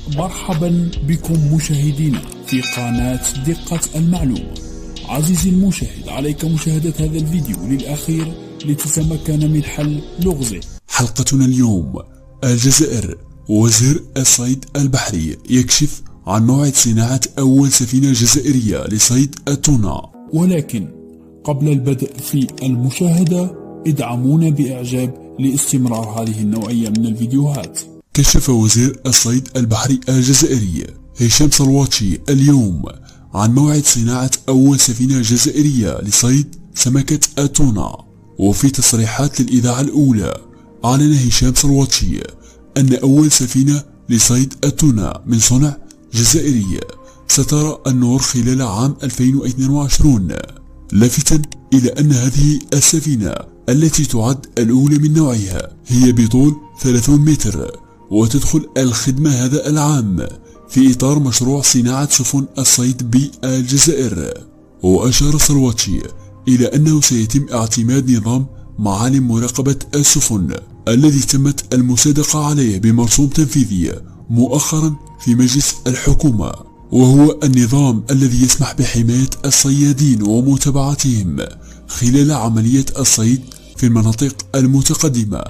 مرحبا بكم مشاهدينا في قناة دقة المعلومة. عزيزي المشاهد، عليك مشاهدة هذا الفيديو للأخير لتتمكن من حل لغزه. حلقتنا اليوم: الجزائر، وزير الصيد البحري يكشف عن موعد صناعة أول سفينة جزائرية لصيد التونة. ولكن قبل البدء في المشاهدة ادعمونا بإعجاب لاستمرار هذه النوعية من الفيديوهات. كشف وزير الصيد البحري الجزائري هشام صلواتشي اليوم عن موعد صناعة أول سفينة جزائرية لصيد سمكة التونة. وفي تصريحات للإذاعة الأولى، أعلن هشام صلواتشي أن أول سفينة لصيد التونة من صنع جزائري سترى النور خلال عام 2022، لافتا إلى أن هذه السفينة التي تعد الأولى من نوعها هي بطول 30 متر، وتدخل الخدمة هذا العام في إطار مشروع صناعة سفن الصيد بالجزائر. وأشار صلواتشي إلى أنه سيتم اعتماد نظام معالم مراقبة السفن الذي تمت المصادقة عليه بمرسوم تنفيذي مؤخرا في مجلس الحكومة، وهو النظام الذي يسمح بحماية الصيادين ومتابعتهم خلال عملية الصيد في المناطق المتقدمة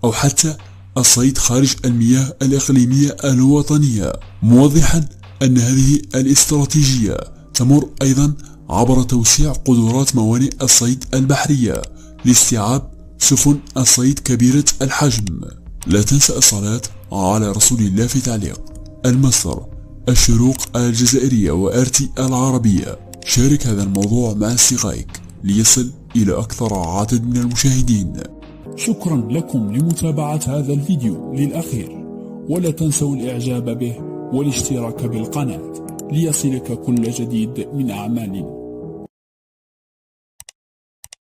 أو حتى الصيد خارج المياه الإقليمية الوطنية، موضحا أن هذه الاستراتيجية تمر أيضا عبر توسيع قدرات موانئ الصيد البحرية لاستيعاب سفن الصيد كبيرة الحجم. لا تنسى الصلاة على رسول الله في تعليق. المصدر: الشروق الجزائرية وآرتي العربية. شارك هذا الموضوع مع أصدقائك ليصل إلى أكثر عدد من المشاهدين. شكرا لكم لمتابعة هذا الفيديو للأخير، ولا تنسوا الإعجاب به والاشتراك بالقناة ليصلك كل جديد من أعمالنا.